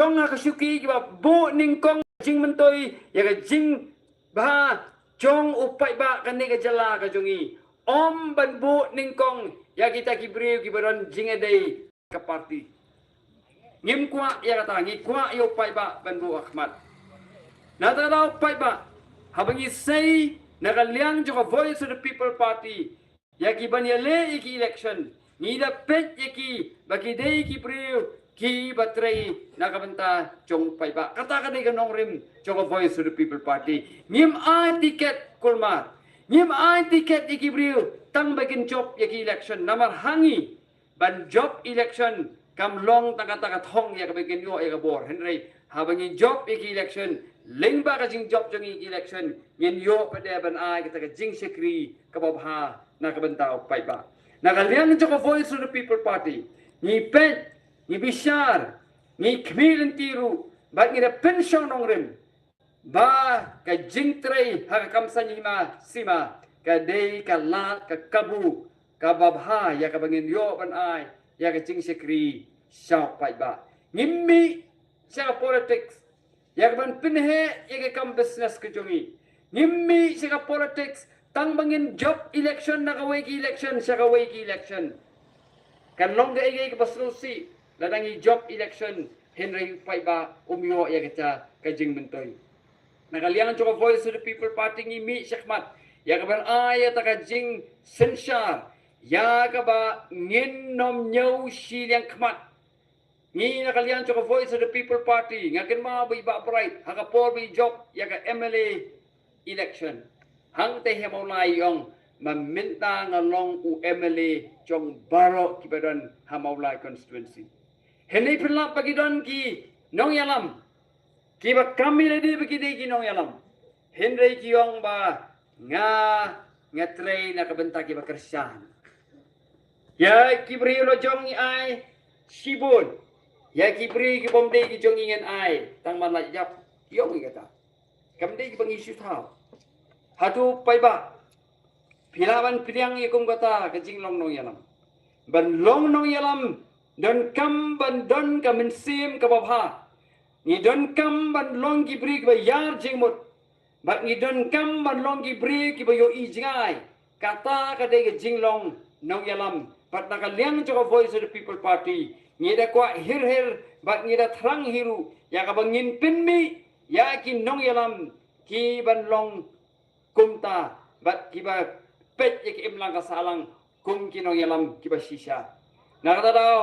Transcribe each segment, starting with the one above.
Jong nga kasyuki kiba bu ning kong jing mentoy ya ka jing ba jong upai ba kani ka jala ka jongi om ban bu ning kong ya kita kibriu kibaron jing edai ka party ngim kwa ya kata ngi kwa yo upai ba ban bu Ahmad na ta daw upai ba habangi say nakaliang jo ka voice of the people party ya kiban ya le iki election ni da pet yaki bagi dei kibriu ki batray nakabanta chong paiba kata ka ganong rim chong voice of the people party ngim ay ticket kulma ngim ay ticket ikibriu tang bagin job yaki election namar hangi ban job election kam long taka thong ya bagin yo ya bor henry habangi job yaki election lingba ka jing job jong election ngin yo pada ban ay kita ka jing sekri kababha nakabanta paiba nakaliang chong voice of the people party ni pet ni bishar ni kmilen tiru bat ni da pensyon nong rim ba ka jingtray ha kamsa ni ma sima ka dei ka la ka kabu ka babha ya ka bangin yo ban ai ya ka jing sekri sha pai ba ngimmi sa politics ya ka ban pinhe ya ka kam business ka jongi ngimmi sa politics tang bangin job election na ka wiki election sa ka wiki election kan long ga igay ka basrusi ladangi job election Henry Paiba umyo ya kita kajing mentoy nakaliangan cho voice of the people party ni mi Shekhmat ya ka ban ay ta kajing sensar ya ka ba ngin nom nyaw silang khmat ni nakaliangan cho voice of the people party ngaken ma bi ba bright ha ka por bi job ya ka MLA election hang te hemau lai yong meminta ngalong u MLA chong baro kibadan hamaulai constituency Henry pelak bagi don ki nong yalam. Ki ba kami ledi bagi di ki nong yalam. Henry ki yong ba ngatrei na kabenta ki ba kersan. Ya ki beri lo jong ai sibun. Ya ki beri ki bomde ki jong ingen ai tang man la yap yong ki kata. Kamde ki bangi isu tau. Hatu pai ba. Pilawan piliang ikum kata kajing long nong yalam. Ban long nong yalam dan kam ban don ka mensim ka babha ni don kam ban long ki bri ba yar jingmut bat ni don kam ban long ki bri ki ba yo i jingai kata ka de jinglong nong yalam bat na ka liang cho voice of the people party ni da kwa hir bat ni da thrang hiru ya ka bangin pinmi ya ki nong yalam ki ban long kumta bat ki ba pet ya ki imlang ka salang kum ki nong yalam ki ba shisha nakata daw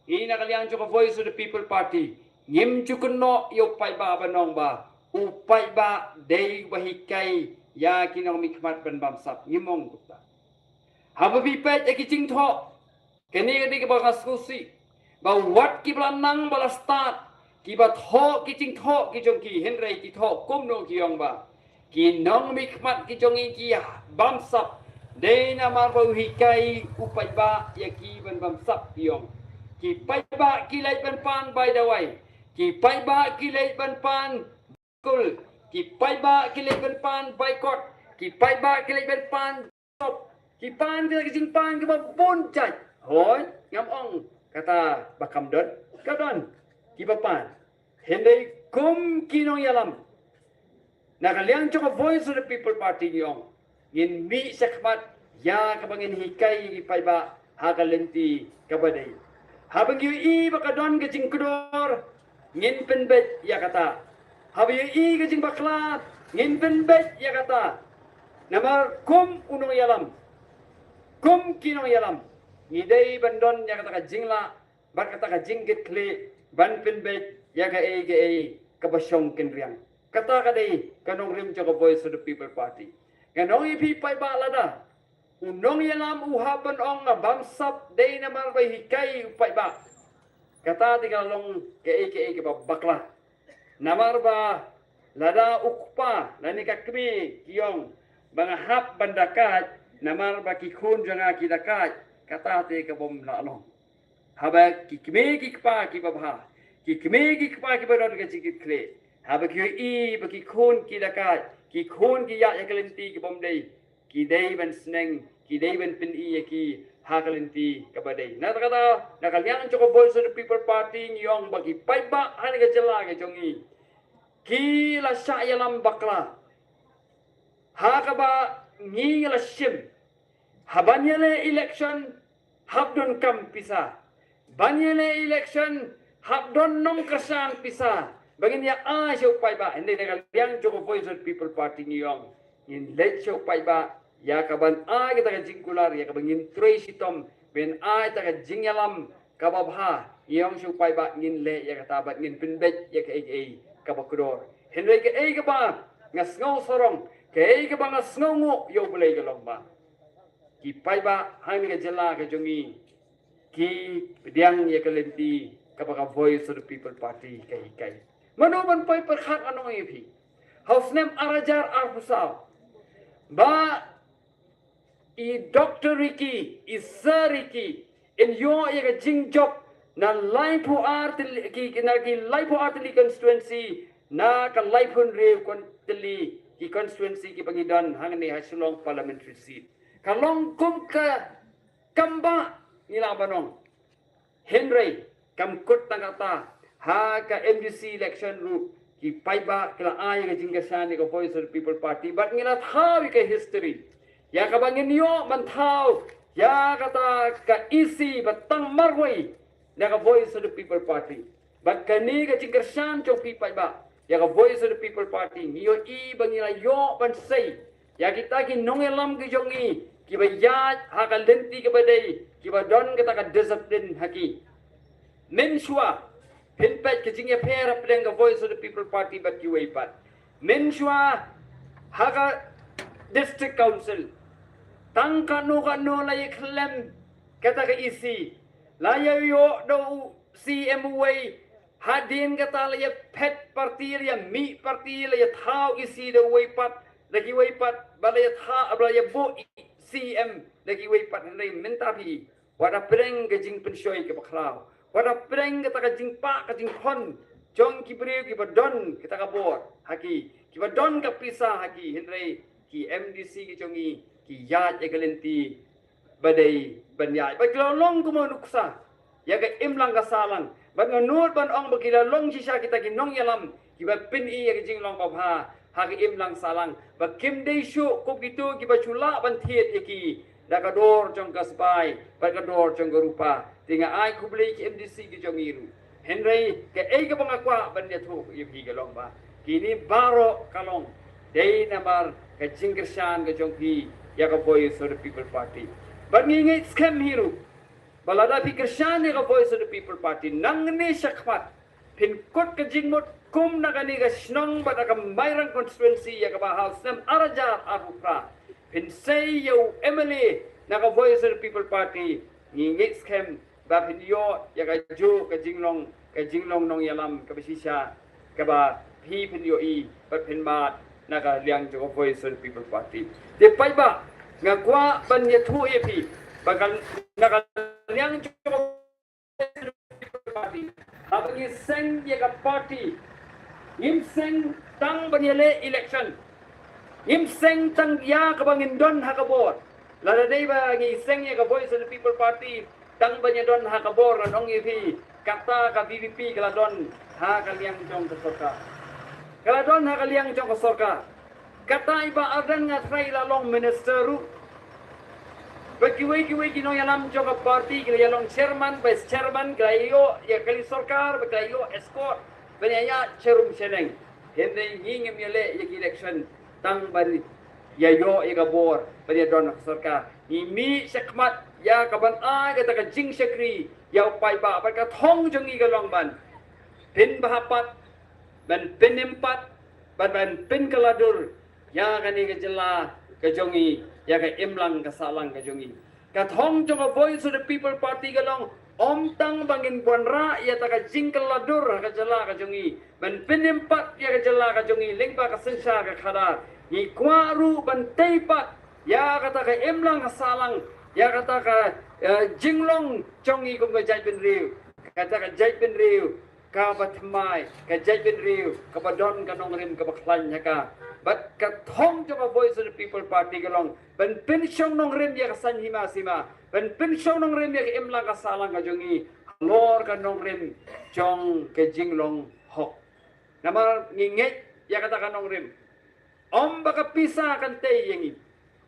ina kalian cukup voice of the people party ngim cukun no yo pai ba banong ba upai ba dei bahikai ya kinong mikmat ban bamsap ngimong kuta hababi pet ya kicing tho keni di ke ba diskusi ba wat ki blanang bala start ki ba tho kicing tho ki jong ki henry ki tho kum no ki yong ba kinong mikmat ki jong ki bamsap dei na mar ba hikai upai ba ya ki ban bamsap ki yong ki pai ba kilai ban pan by the way ki pai ba kilai ban pan kul ki pai ba kilai ban pan boycott ki pai ba kilai ban pan stop ki pan ke jing pan ke ba bon chai hoi ngam ong kata bakam don kadon ki ba pan hende kum kinong yalam nakaliang cho voice of the people party yong in mi Shekhmat ya kabangin hikai ki pai ba hakalenti kabadai habang yu i bakadon ke jing kudor ngin penbet ya kata habang yu i ke jing baklat ngin penbet ya kata namar kum unong yalam kum kinong yalam ngidei bandon ya kata ka jingla bat kata ka jinggit kli ban penbet ya ka e kabasyong kenriang kata ka dei kanong rim cho voice of the people party kanong ipi pai ba lada unong yalam uhaban ong na bamsap day na marbay hikay upay ba kata tigalong ke bakla namar ba lada ukpa lani kakmi kiyong mga hap bandakat namar ba kikun janga kidakat kata ti kabom lalong haba kikmi kikpa kibabha kikmi kikpa kibadon ka cikit kle haba kiyo ba kikun kidakat kikun kiyak yakalenti kibom day kidai ban seneng kidai ban pin i ki hakalinti kabadai. Kata nakalian joko Voice of the People Party yung bagi paiba hani ka jala ka jongi. Kila syayalam bakla. Hakaba ngila sim. Habanyele election habdon kam pisa. Banyele election habdon nong kesan pisa. Bagin ya siya paiba. Hindi nakalian joko Voice of the People Party yung in let siya paiba. Ya kaban kita ka jingkular ya kaban ngin Tracy Tom ben ta ka jingyalam kababha yang supay ba ngin le ya katabat ngin pinbet ya ka ai kabakudor henry ka ai ka ba ngasngaw sorong ka ai ka ba ngasngaw ngo yo bulay ka long ba ki pai ba hang ka jala ka jongi ki diang ya kalenti kabaka Voice of the People Party kai manoban pai perkhat anong ipi house name arajar arpusaw ba Dr. Ricky, Sir Ricky, in your jing job na Laipo Artili constituency na ka Laipo Rev constituency ki pangidan hang ni Hasulong parliamentary seat. Kalong kum ka kamba nila banong Henry kamkut tangata ha ka MDC election route ki paiba kila ay ka jinggasan ni ka Voice of the People Party but ngila thawi ka history. Ya kabangin yo mantau ya kata ka isi batang marway na ka Voice of the People Party bat kani ka jingkersan chok pipai ba ya ka Voice of the People Party niyo I bangila yo bansay ya kita ki nongelam ki jongi ki ba ya hakalenti ka badai ki ba don kata ka discipline haki mensua pinpat ka jingya pera pedang ka Voice of the People Party bat ki waipat mensua haka district council tang kanu lay klem kata ka isi laya yo do CMWay hadin kata laya pet party laya mi party laya thau isi do waypat lagi waypat balaya tha balaya bo CM lagi waypat lay mentapi wada preng ka jing pensyoy ka baklaw wada preng kata ka jing pa ka jing hon jong ki brew ki badon kita ka bor haki ki badon ka pisa haki henry ki MDC ki jongi ki yat egalenti badai banyai ba kilolong kumanuksa ya ga imlang kasalang ba nganut ban ong ba kilolong sisa kita ginong yalam ki ba pin I ya jing long babha ha ga imlang salang ba kim dei shu ko gitu ki ba chula ban thiet ki da ka dor jong kasbai ba ka dor jong rupa tinga ai kubli ki MDC ki jong iru henry ke ei ka bangakwa ban dia thu ki ga long ba kini baro kalong dei namar ka jingkersan ka jong ki ya ka Voice of the People Party. But ngingi scam hiru. Balada pikir syane ka Voice of the People Party. Nang ni syakmat. Pinkot ka jingmot kum na kani ka snong bat ka mayrang constituency ya ka ba house nam arajar arupra. Pinsay yaw MLA na ka Voice of the People Party. Ngingi scam ba pinyo ya ka jo ka jinglong nong yalam ka bisisya ka ba hi pinyo I bat pinmat naka liang joko Voice of the People Party. Di paiba ngakwa banya thu epi bakal naka liang joko Voice of the People Party. Abangi seng ye ka party. Ngim seng tang banyele election. Ngim seng tang ya kabangin don hakabor. Lada day ba ngi seng ye ka Voice of the People Party tang banya don hakabor na nong epi kata ka VVP kala don ha kaliang jong kesoka. Kaladon hakaliang jong kasorka. Kata iba adan nga try lalong ministeru. Bagiway gino yalam jong ka party kila yalong chairman, vice chairman, kalayo ya kali sorkar, kalayo escort, banyaya cherum seneng. Hindi ngingim yale ya election tang ban yayo igabor banya don kasorka. Imi sekmat ya kaban kata ka jing sekri ya upay ba ka thong jong igalong ban. Pin bahapat ban penimpat ban pen kaladur ya kani ka jela ka jongi ya ka imlang kasalang ka jongi ka thong jong Voice of the People Party galong omtang bangin bonra ya ta ka jing kaladur ka jela ka jongi ban penimpat ya ka jela ka jongi lingba ka sensa ka khadar ni kwaru ban teipat ya kata ka imlang kasalang ya kata ka jinglong jongi kum ka jai ben riu kata ka jai ben riu ka batmai ka jai ben riu ka badon ka nong rim ka baklan ka But katong jo ka Voice of the People Party kalong ban pensyong nong rim ya kasan hima sima ban pensyong nong rim ya imla kasalang ka jongi lor ka nong rim jong ke jinglong hok nama nginget ya kata ka nong rim om baka pisa kan te yengi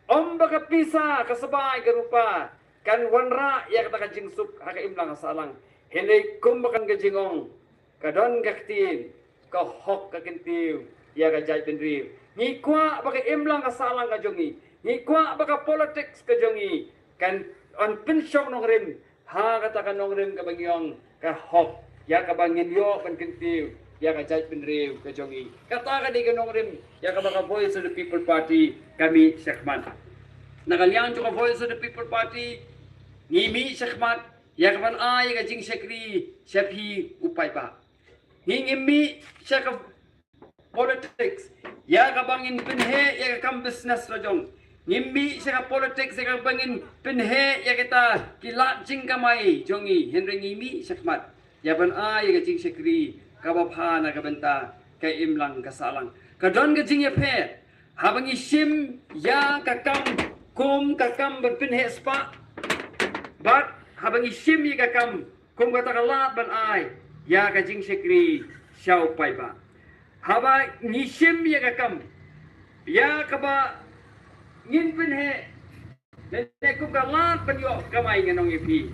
om baka pisa kasabay ka rupa kan wanra ya kata ka jingsuk haka imla kasalang hindi kumbakan ka jingong kadon kaktin ka hok ka kintiu ya ka jay penriu ni kwa baka imlang kasalang ka jongi ni kwa baka politics ka jongi kan on pensyong nong rim ha kata ka nong rim ka bangyong ka hok ya ka bangin yo kan kintiu ya ka jay penriu ka jongi kata ka di ka nong rim ya ka baka Voice of the People Party kami Sekman nakaliang jo ka Voice of the People Party ngimi Sekman ya ka ban ay ka jing sekri sepi upay pa ngimi siya ka politics ya ka bangin pinhe ya ka kam business rajong ngimbi siya ka politics ya ka bangin pinhe ya kita kilat jing kamay jongi henry ngimi sakmat ya ban ay ka jing sekri ka bapha na ka benta kay imlang kasalang kadon ka jing ya phe habang isim ya ka kam ban pinhe spa but habang isim ya ka kam kum ka takalat ban ay ya ka jing sekri siya upay ba haba ngisim ya kakam ya kaba ngin pinhe ne ko kalat panyo kamay nganong ipi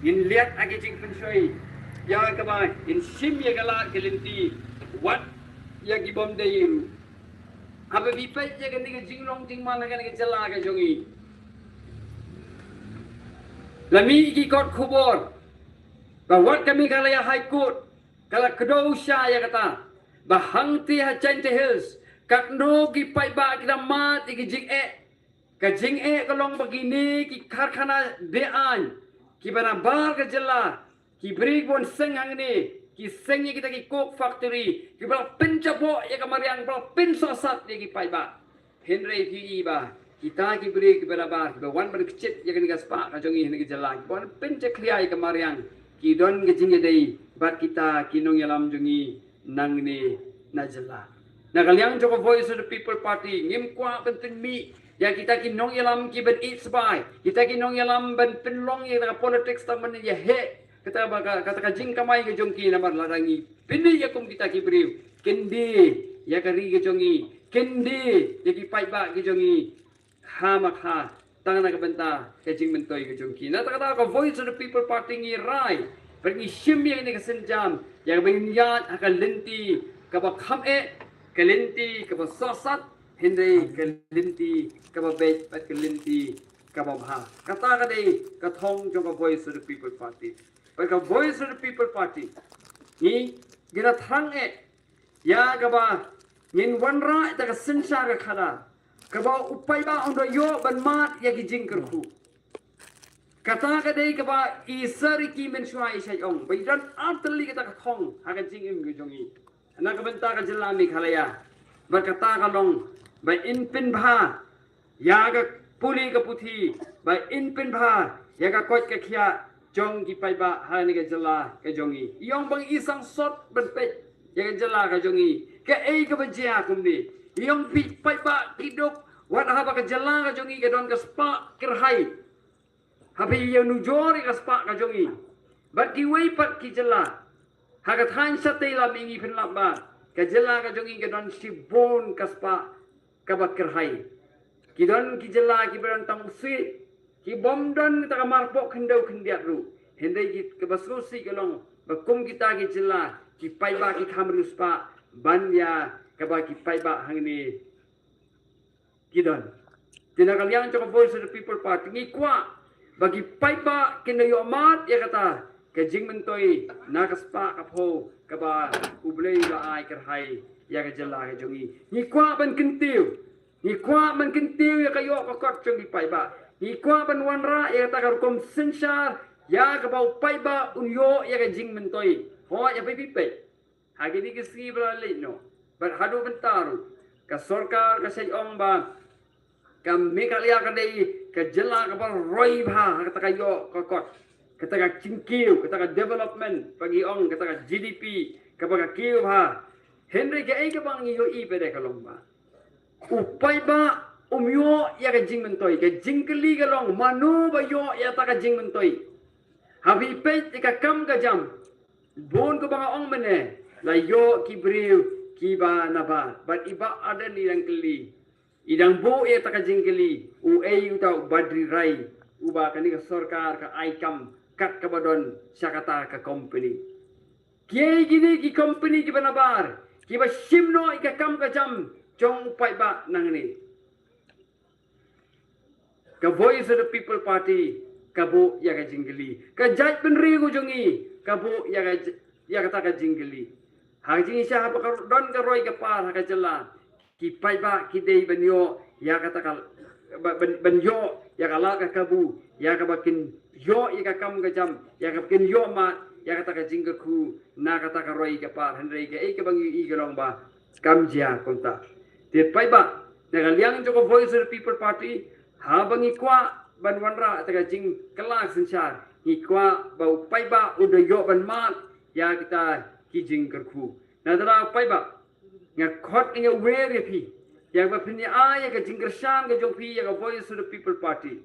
in liat agi jing pensoi ya kaba in sim ya kalat kelinti what ya gibom dayu haba bipet ya gani jinglong jing mana gani jala ka jongi lami ki kot khubor bahwa kami kalaya high court kala kedosya ya kata bahang ti ha Chente Hills kat no ki pai ba kita mat ki jing ka jing kalong begini ki karkhana dean ki bana bar ka jela ki brig bon seng hang ni ki seng kita ki coke factory ki bala pencapo ya kamariang bala pin sosat ki pai ba Henry PE ba kita ki brig ki bana bar ki wan bar kicit ya kan gaspa ka jongi ni ki jela ki bon penca kliai kamariang ki don ki jing dei bat kita kinong yalam jongi nang ni najala nakaliang joko Voice of the People Party ngim kwa pentin mi ya kita kinong yalam ki ben eat by kita kinong yalam ben penlong ya politics taman ya he kata baka kata ka jing kamay ka jongki na marlarangi pindi ya kum kita ki brief kendi ya kari ka jongi kendi ya ki pai ba ki jongi ha makha tangna ka benta ka jing mentoy ka jongki na kata ka Voice of the People Party ngi rai pergi shimya ini kesenjam yang berniat akan lenti kaba khame kelenti kaba sosat hindai kelenti kaba bet pat kelenti kaba bha kata kade kathong jo Voice of the People Party ka Voice of the People Party ni gira thang ya kaba ngin wanra ta sensa ka khada kaba upai ba ondo yo ban mat ya ki jingkerku kata kadai kaba isari ki mensuai isai ong baidan arteli kata kathong haga jingim gujongi ana kabenta ka jelami khalaya berkata kalong bai in pin bha ya ga puli ka puthi bai in pin bha ya ga kot ka khia jong ki pai ba ha ni ka jela ka jongi yong bang isang sot ben pe ya ga jela ka jongi ka ei ka bajia kumni yong pi pai ba kidok wat ha ba ka jela ka jongi ka don ka spa kirhai Habi yang nujori kaspa ka jongi. Bat ki wei pat ki jela. Haga than sa te la mingi pin lamba. Ka jela ka jongi ka don si bon kaspa ka bakir hai. Ki don ki jela ki beran tam si ki bom don ta ka marpok kendau kendiat ru. Hendai ki ke basrusi kalong bakum kita ki jela ki pai ba ki khamru spa banya ka ba ki pai ba hang ni. Ki don. Tinakalian cho ka Voice of the People Party ni kwa bagi paiba kinayo amat ya kata kajing mentoy nakaspa kapho kaba ublay la ay kerhai ya kajala ka jongi ni kwa ban kentiu ya kayo kakot jongi paiba ni kwa ban wanra ya kata karukom sensar ya kaba paiba unyo ya kajing mentoy ho ya pipipe hagi di kisi blalay no bar hadu bentaru ka sorkar ka sayong ba kami kalian kadai kejela kapal roi bah kata kayo kokot kata ka cingkiu kata ka development bagi ong kata ka GDP kapal ka kiu bah Henry ke ai kapang iyo i pede kalomba upai ba umyo ya ka jing mentoi ka jing keli ka long manu ba yo ya ta ka jing mentoi habi pe ka kam ka jam bon ko banga ong mene la yo ki briu ki ba na ba but iba ada ni yang keli idang bo ya ta ka jing keli u ei u ta badri rai u ba ka ni ka sarkar ka ai kam kat ka badon syakata ka company kiai gini ki company ki banabar ki ba simno ka kam ka jam chong pai ba nang ni ka voice of the people party kabu ya ka jingli ka jaj penri ko jongi kabu ya ka ta ka jingli ha jing sha ha ka don ka roi ka par ha ka jala ki pai ba ki dei banyo ya ka ta ka ban yo ya ka la ka kabu ya ka bakin yo ya ka kam ka jam ya ka bakin yo ma ya ka ta ka jing ku na ka ta ka roi ka par han rei ka e ka bang i ka long ba kam jia konta te pai ba na ka liang jo ko voice of the people party habang ikwa ban wanra taga jing kelak sensar ikwa bau pai ba udah yo ban mat ya kita kijing kerku na tara pai ba nga khot nga were pi ya ba phini a ya ka jing kersan ga jong pi ya ka voice of the people party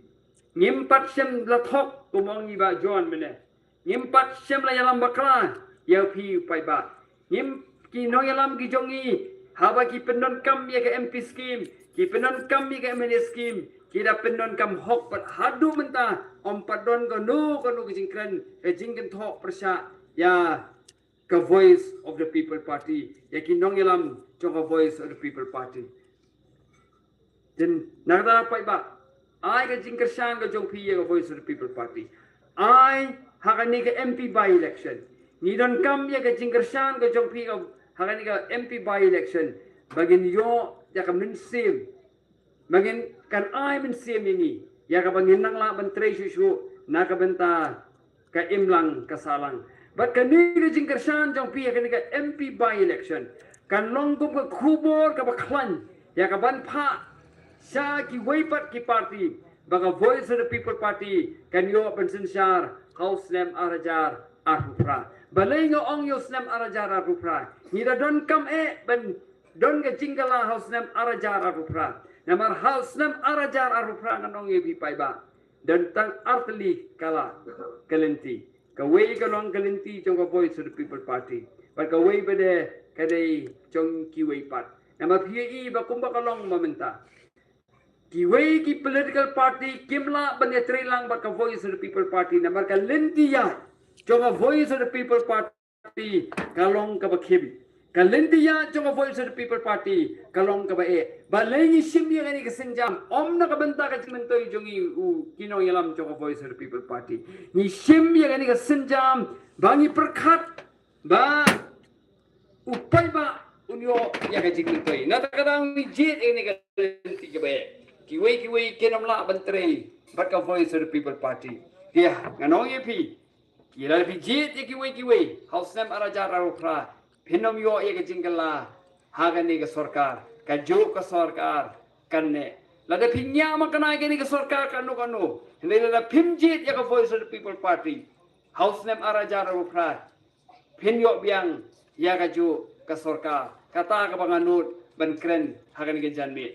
ngim pat sem la thok kumong ba jon mene ngim pat sem la yalam bakra ya pi pai ba ngim ki no yalam ki jongi haba ki penon kam ya ka MP scheme ki penon kam ya ka MNA scheme kita penon kam hok pat hadu menta om padon ko nu kijingkren kijingken thok persya ya ka voice of the people party ya kinong yalam chong ka voice of the people party den nagda pai ba ai ka jingkersan ka jong pi ya ka voice of the people party ai hakani ka MP by election ni don kam ya ka jingkersan ka jong pi ka hakani ka MP by election bagin yo ya ka minsim Magin kan ay min siyem ini ya ka bangin nang la ban tre shu na ka benta ka imlang kasalang but kan ni jing kersan jong pi ka MP by election kan long kum ka khubor ka baklan ya ka ban pha sa ki weipat ki party baga voice of the people party kan yo ban sensar house name arajar arufra balay nga ong yo snem arajar arufra ni da don kam ban don ga jingala house name arajar arufra Namar hal senam arajar arufra nganong yebi pai ba dan tang artli kala kalenti kawai kalong kalenti jong ka voice of the people party but kawai bade kadai jong kiwai pat nama PAE ba kumba kalong mamenta kiwai ki political party kimla banetri lang ba ka voice of the people party namar kalenti ya jong ka voice of the people party kalong ka bakhim Kalentia jong voice of the people party kalong ka ba balengi simya ngani kasenjam om na kabanta ka mentoy jongi u kinong yalam jong voice of the people party ni simya ngani kasenjam bangi perkhat ba upai ba unyo ya ka jing mentoy na takadang ni jet ini kalenti ka ba kiwei kinom la bantre bat ka voice of the people party dia nganong yepi kira pi jet kiwei house name arajar arufra Hinom yo ye ke jingkala hagani ke sarkar ka jo ka sarkar kanne lada pinya makana ke ni ke sarkar kanu hindi lada pimjit ya ka voice of the people party house name arajar rupra pinyo biang ya ka jo ka sarkar kata ka banganut ban kren hagani ke janmi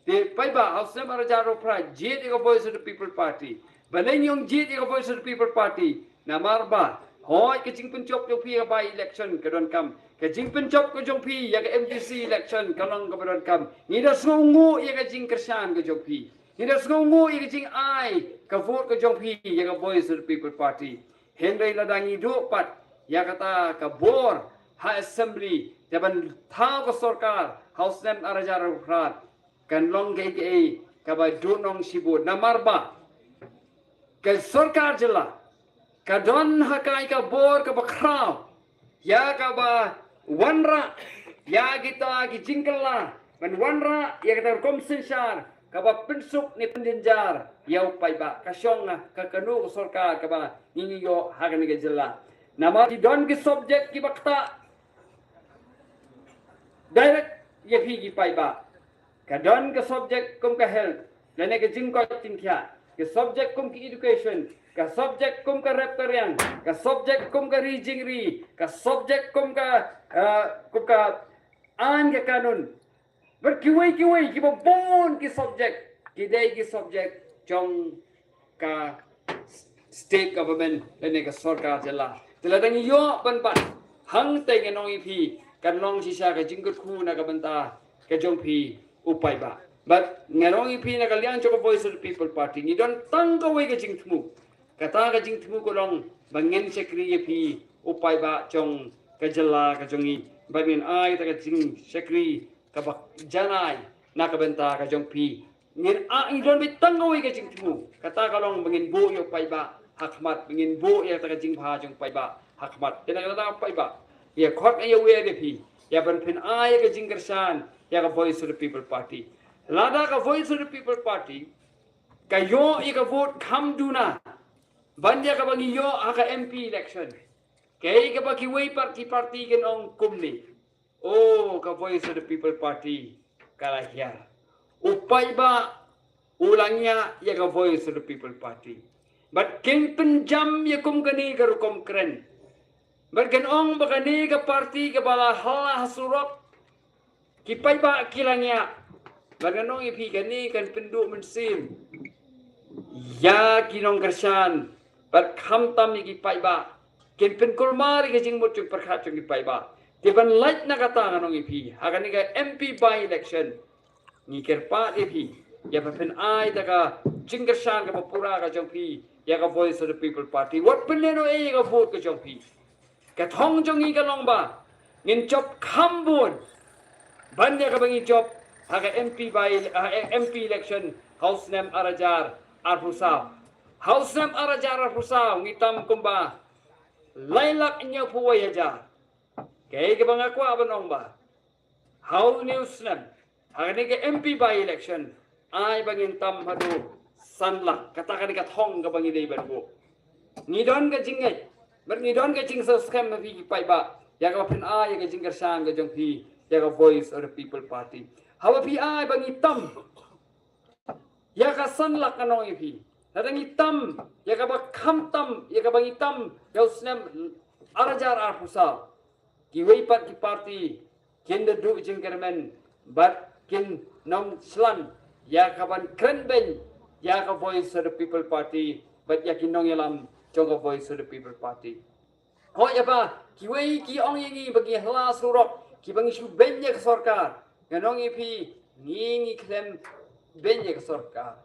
de pai ba house name arajar rupra jit ya ka voice of the people party baleng yung jit ya ka voice of the people party namar ba hoy ke jing pencop yo pi ba election ke don kam ke jing pencop ke jong pi ya ke MTC election kalong ke don kam ni da sungu ya ke jing kersan ke jong pi ni da sungu ya ke jing ai ke vote ke jong pi ya ke voice of the people party hendai la dangi do pat ya kata ke bor ha assembly jaban tha ko sarkar house name arajar rat kan long ke ba do nong sibut namar ba ke sarkar jela kadon hakai ka bor ka bakraw ya ka ba wanra ya kita ki jingkala ban wanra ya kita komsensar ka ba pensuk ni pendenjar ya upai ba kasyong ka kanu ko sarkar ka ba ninyo hagan ga jela nama ki don ki subject ki bakta direct ya pi ki pai ba ka don ka subject kum ka health lane ka jingko tingkya ka subject kum ki education ka subject kum ka rep karyang ka subject kum ka rijingri ka subject kum ka an ka kanun berkiwi-kiwi ki bon ki subject kidai ki subject jong ka state government lene ka sarkar jala teladang yo pan pat hang te ngenong ipi kan long sisa ka jingkut khu na ka banta ka jong pi upai ba but ngenong ipi na ka liang chok voice of the people party ni don tang ka wei ka jing thmu kata ka jing thmu ko long bangen sekri ipi upai ba jong ka jala ka jongi bagin ai ta ka jing sekri ka bak janai na ka banta ka jong pi ngin a idon bit tangoy ka jing timu kata ka long bangin bu yo pai ba hakmat bangin bu ya ta ka jing pha jong pai ba hakmat tena ka ta pai ba ya khot ya we de pi ya ban phin ai ka jing kersan ya ka voice of the people party lada ka voice of the people party ka yo i ka vote kham duna banya ka bangi yo aka mp election kay ka ba ki we party ken ong kumni oh ka voice of the people party kalahya upai ba ulangnya ya ka voice of the people party but king penjam ya kum kani ka rukom kren but ken ong ba kani ka party ka bala hala hasurok kipai ba kilangnya baganong ipi kani kan pendu mensim ya kinong kersan but kham tam ni kipai ba ken pen kulmari ka jing mutuk perkhat jong kipai ba Tiban light na kata nganong ipi, hakan ni ka MP by election, ni kerpa ipi, ya papen ay taka jingkersan ka papura ka jong pi, ya ka voice of the people party. What peneno ay ka vote ka jong pi, katong jong i ka long ba, ngin job kambun, banya ka bangi job, haka MP election, House Name Arajar Arpusaw, House Name Arajar Arpusaw, ngitam kumba, laylak inyo puway hajar. Kaya ka bang ako abanong ba? How news nam? Hagani ka MP by election ay bangin tam hadu sanla katakan ka thong ka bangi day barbo. Ngidon ka jingay. Ber ngidon ka jing sa scam na fi pai ba. Ya ka pin ay ka jing kersan ka jong fi ya ka voice of the people party. Hawa fi ay bangi tam. Ya ka sanla kanong ipi. Nadang itam ya ka ba kham tam ya ka bangi tam ya usnam arajar arpusaw. Kiway pat ki party kin the do jing kermen but kin nom slan ya kaban krenben ya ka voice of the people party but ya kin nong yalam jong ka voice of the people party ho ya ba kiway ki ong yingi bagi hla surok ki bangi shu benye ka sarkar ganong ipi ngi klem benye ka sarkar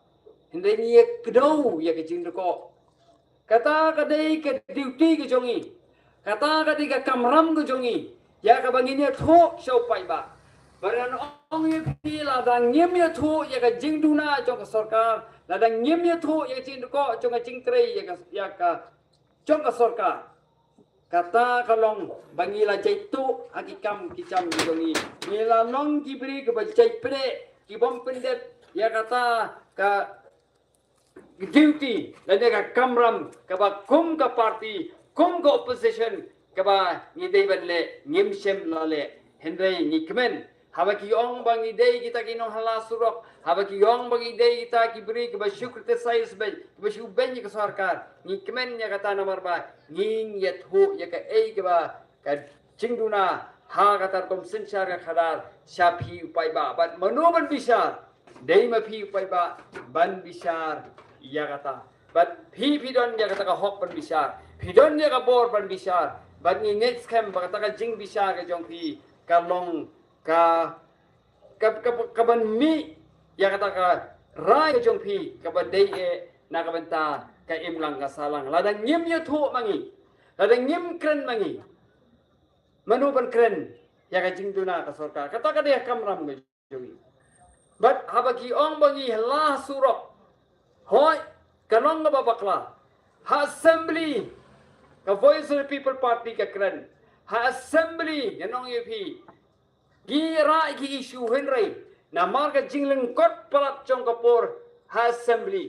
hindi ni kdo ya ka jing ko kata kadai ka duty ka jongi kata kati ka kamram ko jongi ya ka banginya tho show pai ba baran ong ye pila dang nyem ya tho ya ka jingduna jong ka sarkar la dang nyem ya tho ya jing ko jong ka jingtrei ya ka jong ka sarkar kata kalong bangila jaitu hakikam kicam jongi nila long kibri ke bajai pre ki bom pendet ya kata ka duty dan ka kamram ka ba kum ka party kum go opposition kaba ni day banle ngimsem lale hendai ni kemen haba ki ong bang idei kita kinong hala surok haba ki ong bang idei kita ki beri ke syukur te sais ben ke syukur ben ke sarkar ni kemen ya kata nomor ba nging yet hu ya ka ei ke ba ka cingduna ha kata kom sensar ka khadar syapi upai ba ban manoban bisar dei ma phi upai ba ban bisar ya kata bat phi don ya kata ka hok ban bisar Pidon dia ka bor ban bisar, ban ni next camp kata ka jing bisar ka jong pi ka long ka ban mi ya kata ka rai ka jong pi ka ban dei e na ka banta ka imlang ka salang ladang nyim ya thu mangi ladang nyim kren mangi manu ban kren ya ka jing duna ka sarkar kata ka dia kamram ka jongi bat habaki ong bangi la surok hoi kalong ka babakla ha assembly ka voice of the people party ka kren ha assembly yanong yupi gira ki issue henry na marga jingling kot palat chong kapor ha assembly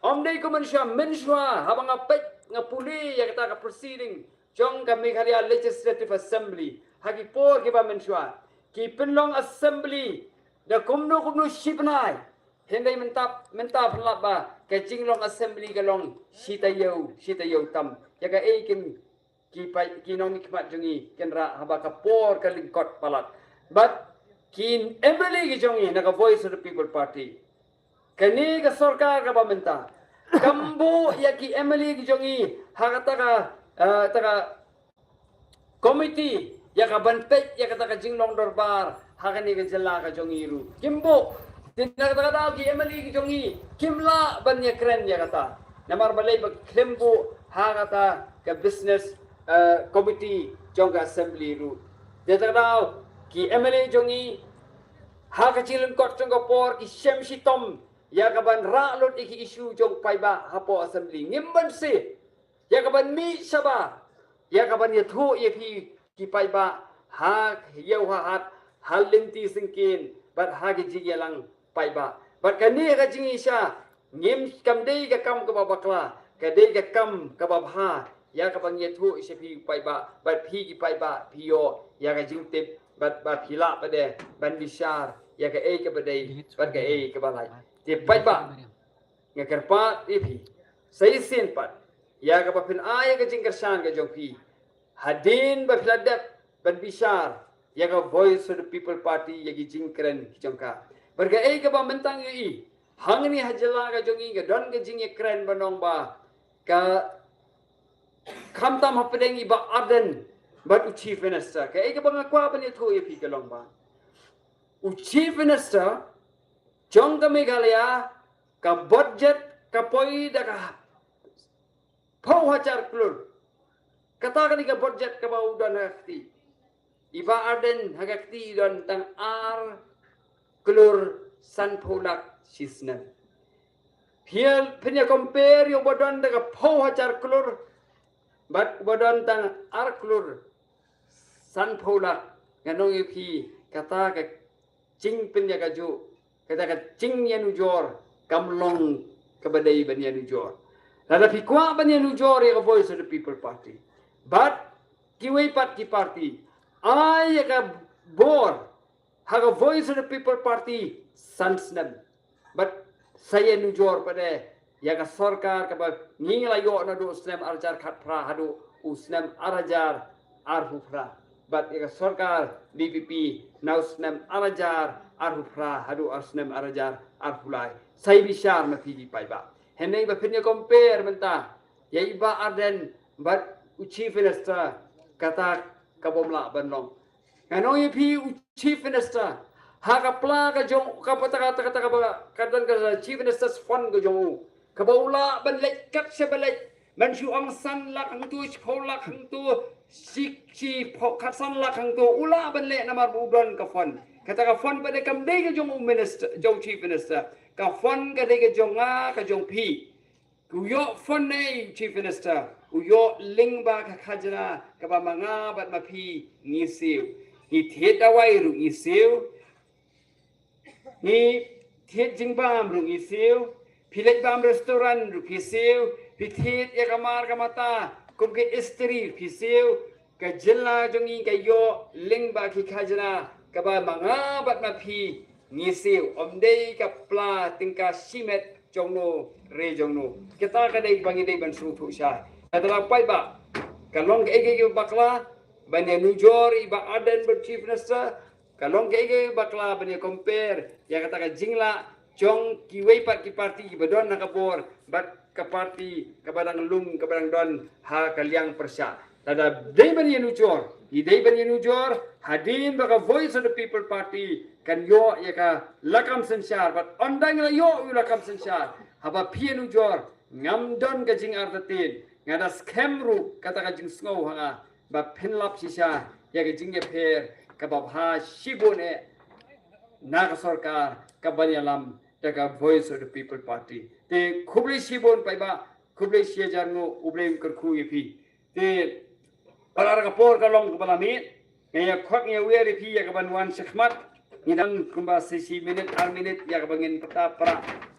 omdei ko mensha habang apet nga puli ya kita ka proceeding chong ka Meghalaya legislative assembly hagi por ki ba mensha ki penlong assembly da kumno shipnai hendai mentap laba ka jinglong assembly ka long sitayo tam ya ka eikin ki nong nikmat jungi kenra haba ka por ka lingkot palat but kin emily ki jongi na ka voice of the people party kani ka sarkar ka pamenta kambo ya ki emily ki jongi hakata ka taka committee ya ka banpet ya ka jinglong dorbar hakani ka jala ka jongi ru kimbo tinakata ka ki emily ki jongi kimla ban ya kren ya kata namar balai ba klembo hakata ka business committee jong assembly ru detakata ki emily jongi ha ka chilun kot jong por ki shem shitom ya ka ban ra lot iki issue jong pai ba hapo assembly ngimban si ya ka ban mi saba ya ka ban yathu ye ki pai ba ha yau ha hat halin ti singkin bat ha ki jigelang pai ba bat kani ka jingi sha ngim kam dei ka kam ka bakla ka dei ka kam ka ha ya ka ban yathu ise pi pai ba bat pi ki pai ba pio ya ka jing tip bat phila ba de ban bishar ya ka ka badai bat ka ka balai ti pai ba ya kerpa pi sai sin pat ya ka pin ay ka jing kersan ka jong pi hadin ba philadat ban bishar ya ka voice of the people party ya ki jing kren jong ka berga ka ba mentang yi hangni hajala ka jong ka don ka jing kren banong ba ka kamtam hapdeng ba arden but chief minister ka ka ba ngakwa ban yathu ye pi ka long ba chief minister jong ka Meghalaya ka budget ka poi da ka pau hajar klur kata ka ni ka budget ka ba udan hakti iba arden hagakti don tang ar klur san pholak sisnan hiel penya compare yo bodon da ka pau hajar klur but bodon tang ar klur san pholak nganong pi kata ka cing penya ka ju kata ka cing yanu jor kamlong kabadai ban yanu jor lada pikwa ban yanu jor ya voice of the people party but kiway pat ki party ay ka bor ha voice of the people party sansnam but saya nu jor pada ya ka sarkar ka ba ngila yo na do snem arjar khat pra hadu usnem arajar arhufra but ya ka sarkar DPP now snem arajar arhufra hadu asnem arajar arhulai sai bishar ma pigi pai ba heneng ba pinya compare menta ya iba arden but chief minister kata kabomla banlong kanong pi chief minister ha ka pla ka jong ka pata kata kadan ka chief minister's fund ka jong ka baula ban lek kat se balek man shu ang san la khang tu phola khang tu sik chi pho khat san la khang tu ula ban le namar budon ka fund kata ka fund ba de kam de ka jong minister jong chief minister ka fund ka de ka jong ka jong pi uyo fund nei chief minister uyo lingba ka khajana ka ba manga bat ma phi ni siu ni the dawai ru ni siu ni the jingbam ru ni siu philek bam restaurant ru phi siu phi the ekamar ka mata kum ke istri phi siu ka jilla jongi ka yo lingba ki khajana ka ba manga bat ma phi ni siu omdei ka pla tingka simet jongno re jongno kita ka dei bangi dei ban su thu sha adalah pai ba kalong ke bakla bane nujor iba aden ber chief minister kalong ke bakla bane compare ya kata ka jingla jong kiwei pat ki parti ki badon na kabor bat ka parti ka badang lung ka badang don ha kaliang persya tada dei bane nujor i dei bane nujor hadin ba ka voice of the people party kan yo ya ka lakam sensar but ondang la yo lakam sensar haba pienu jor ngam don ka jing artatin ngada scam ru kata ka jing sngo hanga ba penlap sisa ya ka jing per ka ba ha shibone na ka sarkar ka banyalam da ka voice of the people party te khubli shibon pai ba khubli shejar ngo ublem kar khu yepi te palar ka por ka long ka balami ngaya khok ngaya weri pi ya ka ban wan shkhmat ngidang kumba sisi minute 4 minute ya ka bangin pata para